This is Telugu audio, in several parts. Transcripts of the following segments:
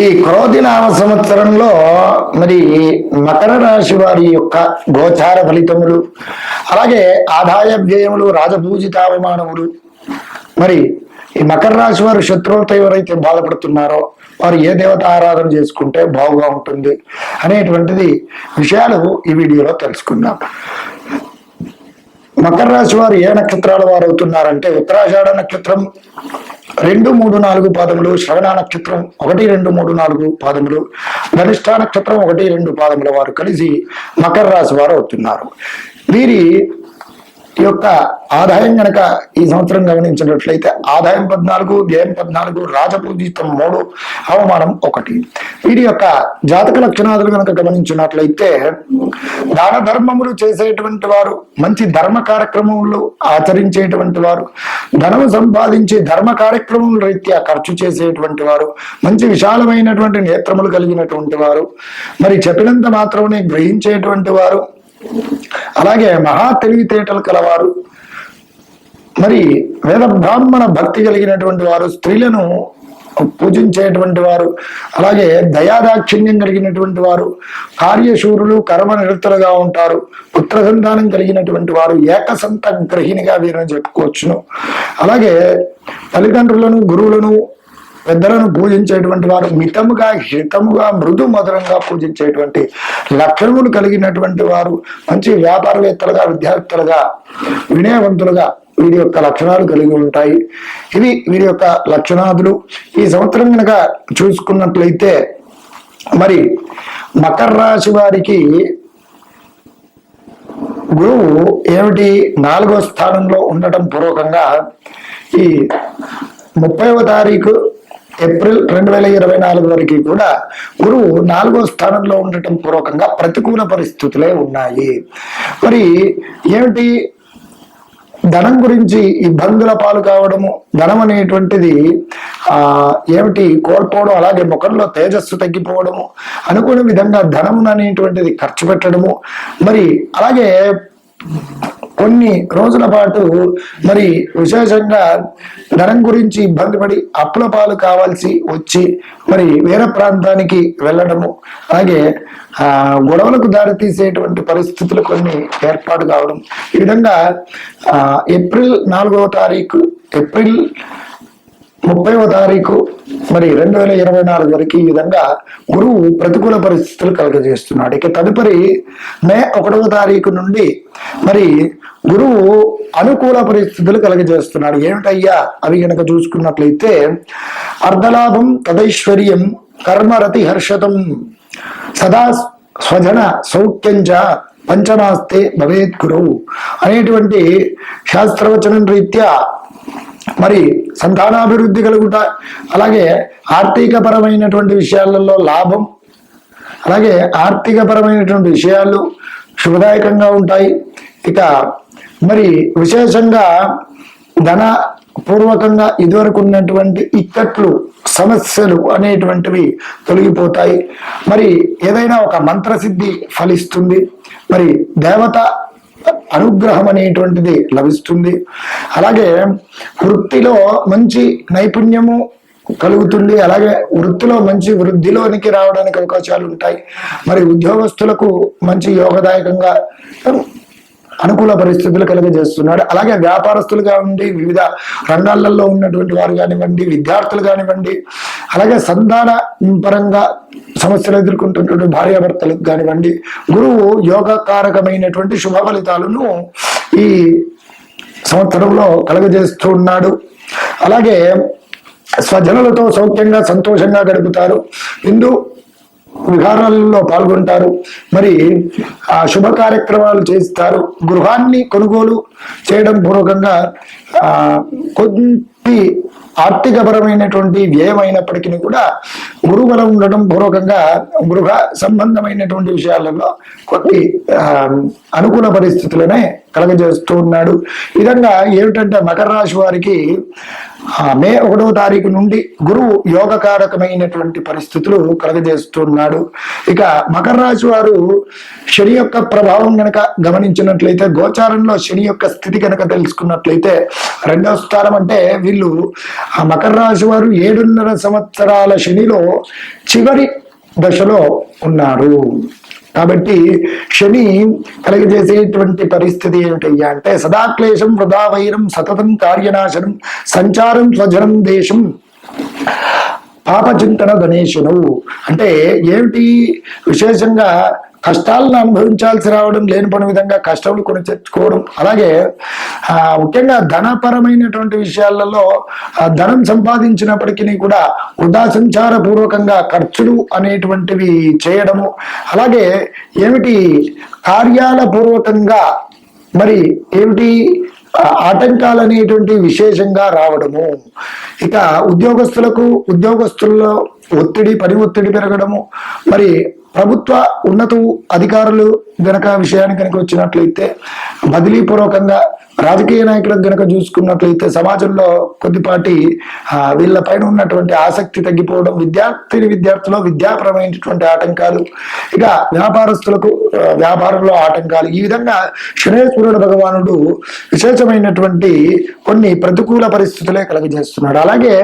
ఈ క్రోధినామ సంవత్సరంలో మరి మకర రాశి వారి యొక్క గోచార ఫలితములు, అలాగే ఆదాయ వ్యయములు, రాజపూజితావమానములు, మరి ఈ మకర రాశి వారు శత్రువులతో ఎవరైతే బాధపడుతున్నారో వారు ఏ దేవత ఆరాధన చేసుకుంటే బాగుగా ఉంటుంది అనేటువంటిది విషయాలు ఈ వీడియోలో తెలుసుకుందాం. మకర రాశి వారు ఏ నక్షత్రాల వారు అవుతున్నారంటే ఉత్తరాషాఢ నక్షత్రం 2, 3, 4 పాదములు, శ్రవణ నక్షత్రం 1, 2, 3, 4 పాదములు, ధనిష్ఠ నక్షత్రం 1, 2 పాదముల వారు కలిసి మకర రాశి వారు అవుతున్నారు. వీరి యొక్క ఆదాయం గనక ఈ సంవత్సరం గమనించినట్లయితే ఆదాయం 14, వ్యయం 14, రాజపూజితం 3, అవమానం 1. వీరి యొక్క జాతక లక్షణాలు గనక గమనించినట్లయితే దాన ధర్మములు చేసేటువంటి వారు, మంచి ధర్మ కార్యక్రమములు ఆచరించేటువంటి వారు, ధనము సంపాదించి ధర్మ కార్యక్రమముల రీత్యా ఖర్చు చేసేటువంటి వారు, మంచి విశాలమైనటువంటి నేత్రములు కలిగినటువంటి వారు, మరి చెప్పినంత మాత్రమే గ్రహించేటువంటి వారు, అలాగే మహా తెలివితేటలు కలవారు, మరి వేద బ్రాహ్మణ భక్తి కలిగినటువంటి వారు, స్త్రీలను పూజించేటువంటి వారు, అలాగే దయాదాక్షిణ్యం కలిగినటువంటి వారు, కార్యశూరులు, కర్మ నిరతులుగా ఉంటారు, పుత్ర సంతానం కలిగినటువంటి వారు, ఏకసంత గ్రహిణిగా వీరిని చెప్పుకోవచ్చును. అలాగే తల్లిదండ్రులను, గురువులను, పెద్దలను పూజించేటువంటి వారు, మితముగా, హితముగా, మృదు మధురంగా పూజించేటువంటి లక్షణములు కలిగినటువంటి వారు, మంచి వ్యాపారవేత్తలుగా, విద్యార్థులుగా, వినయవంతులుగా వీరి యొక్క లక్షణాలు కలిగి ఉంటాయి. ఇవి వీరి యొక్క లక్షణాదులు. ఈ సంవత్సరం కనుక చూసుకున్నట్లయితే మరి మకర రాశి వారికి గురువు ఏమిటి 4వ స్థానంలో ఉండటం పూర్వకంగా ఈ 30వ తారీఖు ఏప్రిల్ 2024 వరకు కూడా గురువు 4వ స్థానంలో ఉండటం పూర్వకంగా ప్రతికూల పరిస్థితులే ఉన్నాయి. మరి ఏమిటి ధనం గురించి ఇబ్బందుల పాలు కావడము, ధనం అనేటువంటిది ఏమిటి కోల్పోవడం, అలాగే ముఖంలో తేజస్సు తగ్గిపోవడము, అనుకున్న విధంగా ధనము అనేటువంటిది ఖర్చు పెట్టడము, మరి అలాగే కొన్ని రోజుల పాటు మరి విశేషంగా ధనం గురించి ఇబ్బంది పడి అప్పుల పాలు కావాల్సి వచ్చి మరి వేరే ప్రాంతానికి వెళ్ళడము, అలాగే గొడవలకు దారితీసేటువంటి పరిస్థితులు కొన్ని ఏర్పాటు కావడం, ఈ విధంగా ఏప్రిల్ 4వ తారీఖు, ఏప్రిల్ 30వ తారీఖు మరి 2024 వరకు ఈ విధంగా గురువు ప్రతికూల పరిస్థితులు కలుగజేస్తున్నాడు. ఇక తదుపరి మే 1వ తారీఖు నుండి మరి గురువు అనుకూల పరిస్థితులు కలుగజేస్తున్నాడు. ఏమిటయ్యా అవి కనుక చూసుకున్నట్లయితే అర్ధలాభం, తదైశ్వర్యం, కర్మరతి హర్షతం, సదా స్వజన సౌఖ్యంచ పంచమాస్తే భవేత్ గురువు అనేటువంటి శాస్త్రవచనం రీత్యా మరి సంతానాభివృద్ధి కలుగుట, అలాగే ఆర్థిక పరమైనటువంటి విషయాలలో లాభం, అలాగే ఆర్థిక పరమైనటువంటి విషయాలు శుభదాయకంగా ఉంటాయి. ఇక మరి విశేషంగా ధన పూర్వకంగా ఇదివరకు ఉన్నటువంటి ఇక్కట్లు, సమస్యలు అనేటువంటివి తొలగిపోతాయి. మరి ఏదైనా ఒక మంత్రసిద్ధి ఫలిస్తుంది, మరి దేవత అనుగ్రహం అనేటువంటిది లభిస్తుంది. అలాగే వృత్తిలో మంచి నైపుణ్యము కలుగుతుంది, అలాగే వృత్తిలో మంచి వృద్ధిలోనికి రావడానికి అవకాశాలు ఉంటాయి. మరి ఉద్యోగస్తులకు మంచి యోగదాయకంగా అనుకూల పరిస్థితులు కలుగజేస్తున్నాడు. అలాగే వ్యాపారస్తులుగా ఉండి వివిధ రంగాలలో ఉన్నటువంటి వారు కానివ్వండి, విద్యార్థులు కానివ్వండి, అలాగే సంతాన పరంగా సమస్యలు ఎదుర్కొంటున్నటువంటి భార్యాభర్తలకు కానివ్వండి, గురువు యోగకారకమైనటువంటి శుభ ఫలితాలను ఈ సంవత్సరంలో కలుగజేస్తూ ఉన్నాడు. అలాగే స్వజనులతో సౌఖ్యంగా, సంతోషంగా గడుపుతారు, హిందూ విహారాలలో పాల్గొంటారు, మరి శుభ కార్యక్రమాలు చేస్తారు, గృహాన్ని కొనుగోలు చేయడం పూర్వకంగా కొద్ది ఆర్థికపరమైనటువంటి వ్యయం అయినప్పటికీ కూడా గురుబలం ఉండటం పూర్వకంగా గృహ సంబంధమైనటువంటి విషయాలలో కొన్ని అనుకూల పరిస్థితులనే కలగజేస్తూ ఉన్నాడు. ఈ విధంగా ఏమిటంటే మకర రాశి వారికి మే 1వ తారీఖు నుండి గురువు యోగకారకమైనటువంటి పరిస్థితులు కలగజేస్తున్నాడు. ఇక మకర రాశి వారు శని యొక్క ప్రభావం గనక గమనించినట్లయితే, గోచారంలో శని యొక్క స్థితి కనుక తెలుసుకున్నట్లయితే, 2వ స్థానం అంటే వీళ్ళు ఆ మకర రాశి వారు 7.5 సంవత్సరాల శనిలో చివరి దశలో ఉన్నారు. కాబట్టి శని కలిగజేసేటువంటి పరిస్థితి ఏమిటయ్యా అంటే, సదాక్లేశం వృధా వైరం సతతం కార్యనాశనం సంచారం స్వజనం దేశం పాపచింతన గణేశును. అంటే ఏమిటి విశేషంగా కష్టాలను అనుభవించాల్సి రావడం, లేని పని విధంగా కష్టములు కొని తెచ్చుకోవడం, అలాగే ముఖ్యంగా ధనపరమైనటువంటి విషయాలలో ధనం సంపాదించినప్పటికీ కూడా వృధా సంచార పూర్వకంగా ఖర్చులు అనేటువంటివి చేయడము, అలాగే ఏమిటి కార్యాల పూర్వకంగా మరి ఏమిటి ఆటంకాలు అనేటువంటి విశేషంగా రావడము. ఇక ఉద్యోగస్తుల్లో పని ఒత్తిడి పెరగడము, మరి ప్రభుత్వ ఉన్నత అధికారులు గనక విషయానికి కనుక వచ్చినట్లయితే బదిలీ పూర్వకంగా, రాజకీయ నాయకులకు గనక చూసుకున్నట్లయితే సమాజంలో కొద్దిపాటి వీళ్ళ పైన ఉన్నటువంటి ఆసక్తి తగ్గిపోవడం, విద్యార్థులు విద్యాపరమైనటువంటి ఆటంకాలు, ఇక వ్యాపారస్తులకు వ్యాపారంలో ఆటంకాలు. ఈ విధంగా శనేశ్వరుడు భగవానుడు విశేషమైనటువంటి కొన్ని ప్రతికూల పరిస్థితులే కలుగజేస్తున్నాడు. అలాగే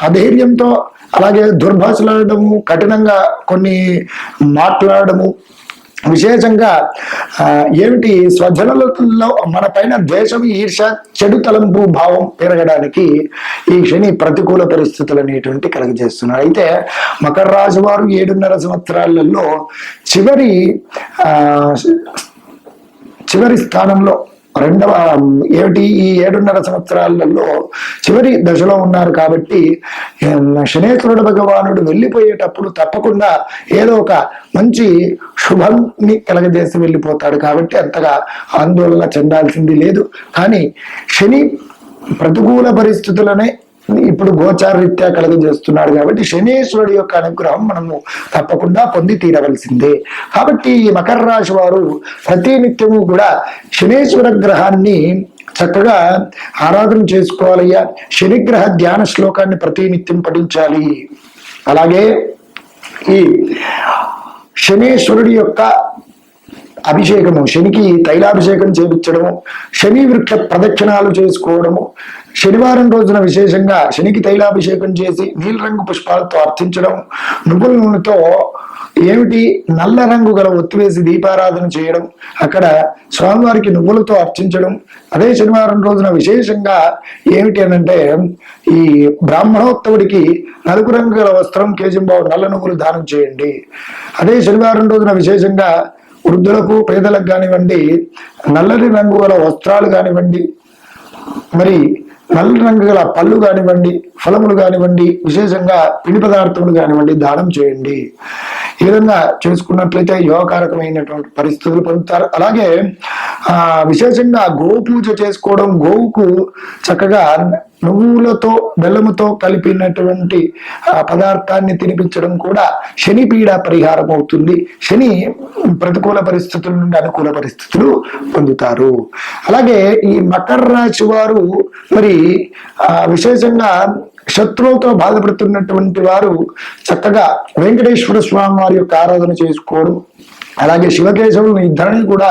అధైర్యంతో, అలాగే దుర్భాషలాడము, కఠినంగా కొన్ని మాట్లాడము, విశేషంగా ఏమిటి స్వజనులలో మన పైన ద్వేషం, ఈర్ష, చెడు తలంపు భావం పెరగడానికి ఈ శని ప్రతికూల పరిస్థితులు అనేటువంటి కలుగజేస్తున్నారు. అయితే మకర రాశి వారు 7.5 సంవత్సరాలలో చివరి స్థానంలో ఈ 7.5 సంవత్సరాలలో చివరి దశలో ఉన్నారు. కాబట్టి శనేశ్వరుడు భగవానుడు వెళ్ళిపోయేటప్పుడు తప్పకుండా ఏదో ఒక మంచి శుభాన్ని కలగజేసి వెళ్ళిపోతాడు. కాబట్టి అంతగా ఆందోళన చెందాల్సింది లేదు. కానీ శని ప్రతికూల పరిస్థితులనే ఇప్పుడు గోచారరీత్యా కలుగజేస్తున్నాడు. కాబట్టి శనేశ్వరుడి యొక్క అనుగ్రహం మనము తప్పకుండా పొంది తీరవలసిందే. కాబట్టి మకర రాశి వారు ప్రతి నిత్యము కూడా శనేశ్వర గ్రహాన్ని చక్కగా ఆరాధన చేసుకోవాలయ్యా. శనిగ్రహ ధ్యాన శ్లోకాన్ని ప్రతి నిత్యం పఠించాలి. అలాగే ఈ శనేశ్వరుడి యొక్క అభిషేకము, శనికి తైలాభిషేకం చేయించడము, శని వృక్ష ప్రదక్షిణాలు చేసుకోవడము, శనివారం రోజున విశేషంగా శనికి తైలాభిషేకం చేసి నీలి రంగు పుష్పాలతో అర్చించడం, నువ్వుల నూనెతో ఏమిటి నల్ల రంగు గల ఒత్తివేసి దీపారాధన చేయడం, అక్కడ స్వామివారికి నువ్వులతో అర్చించడం. అదే శనివారం రోజున విశేషంగా ఏమిటి అనంటే, ఈ బ్రాహ్మణోత్తవుడికి నలుపు రంగు గల వస్త్రం, కేజంబావు నల్ల నువ్వులు దానం చేయండి. అదే శనివారం రోజున విశేషంగా వృద్ధులకు, పేదలకు కానివ్వండి నల్లని రంగు గల వస్త్రాలు కానివ్వండి, మరి నల్ల రంగు గల పళ్ళు కానివ్వండి, ఫలములు కానివ్వండి, విశేషంగా పిండి పదార్థములు కానివ్వండి దానం చేయండి. ఈ విధంగా చేసుకున్నట్లయితే యోగకారకమైనటువంటి పరిస్థితులు పొందుతారు. అలాగే విశేషంగా గోపూజ చేసుకోవడం, గోవుకు చక్కగా నువ్వులతో బెల్లముతో కలిపినటువంటి పదార్థాన్ని తినిపించడం కూడా శని పీడ పరిహారం అవుతుంది. శని ప్రతికూల పరిస్థితుల నుండి అనుకూల పరిస్థితులు పొందుతారు. అలాగే ఈ మకర రాశి వారు మరి విశేషంగా శత్రువులతో బాధపడుతున్నటువంటి వారు చక్కగా వెంకటేశ్వర స్వామి వారి యొక్క ఆరాధన చేసుకోవడం, అలాగే శివకేశవులను ఇద్దరిని కూడా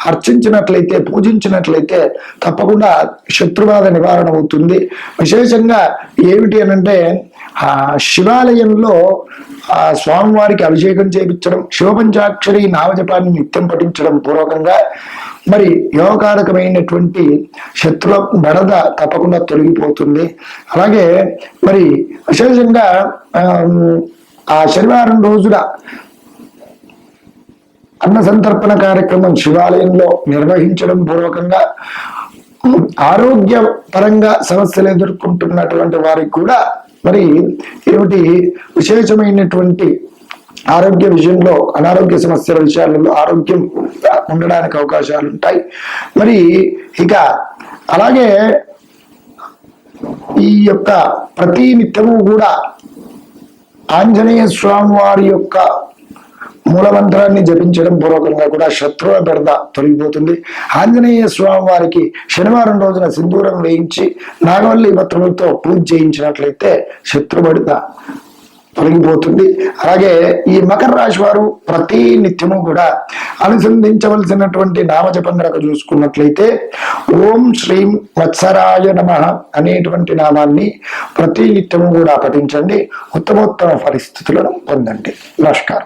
అర్చించినట్లయితే, పూజించినట్లయితే తప్పకుండా శత్రుబాధ నివారణ అవుతుంది. విశేషంగా ఏమిటి అనంటే శివాలయంలో స్వామివారికి అభిషేకం చేయించడం, శివపంచాక్షరి నామజపాన్ని నిత్యం పఠించడం పూర్వకంగా మరి యోగకారకమైనటువంటి శత్రుల బెడద తప్పకుండా తొలగిపోతుంది. అలాగే మరి విశేషంగా ఆ శనివారం రోజున అన్న సంతర్పణ కార్యక్రమం శివాలయంలో నిర్వహించడం పూర్వకంగా ఆరోగ్య పరంగా సమస్యలు ఎదుర్కొంటున్నటువంటి వారికి కూడా మరి ఏమిటి విశేషమైనటువంటి ఆరోగ్య విషయంలో, అనారోగ్య సమస్యల విషయాలలో ఆరోగ్యం ఉండడానికి అవకాశాలు ఉంటాయి. మరి ఇక అలాగే ఈ యొక్క ప్రతి నిత్యము కూడా ఆంజనేయ స్వామి వారి యొక్క మూలమంత్రాన్ని జపించడం పూర్వకంగా కూడా శత్రువుల బెడద తొలగిపోతుంది. ఆంజనేయ స్వామి వారికి శనివారం రోజున సింధూరం వేయించి నాగవల్లి పత్రములతో పూజ చేయించినట్లయితే శత్రు బెడద తొలగిపోతుంది. అలాగే ఈ మకర రాశి వారు ప్రతి నిత్యము కూడా అనుసంధించవలసినటువంటి నామజపం కనుక చూసుకున్నట్లయితే ఓం శ్రీం వత్సరాయ నమః అనేటువంటి నామాన్ని ప్రతి నిత్యము కూడా పఠించండి. ఉత్తమోత్తమ పరిస్థితులను పొందండి. నమస్కారం.